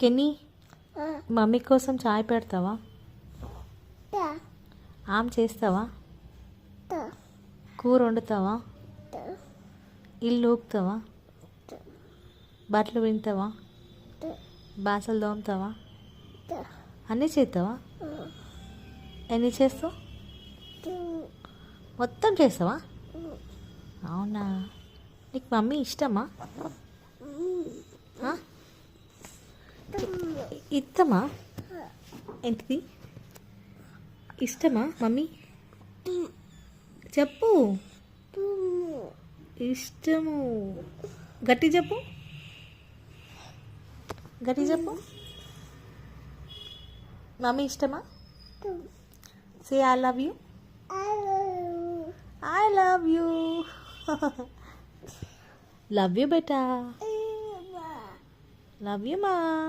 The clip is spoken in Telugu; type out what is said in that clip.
కెన్నీ మమ్మీ కోసం చాయ్ పెడతావా? ఆమ్ చేస్తావా? కూర వండుతావా? ఇల్లు ఊపుతావా? బట్టలు వింటావా? బాసలు తోముతావా? అన్నీ చేస్తావా? ఎన్ని చేస్తావు? మొత్తం చేస్తావా? అవునా, నీకు మమ్మీ ఇష్టమా? ఇష్టమా? ఏంటిది? ఇష్టమా మమ్మీ? చెప్పు. ఇష్టము. గట్టి చెప్పు, గట్టి చెప్పు. మమ్మీ ఇష్టమా? Say I love you. I love you. Love you beta. Love you మా.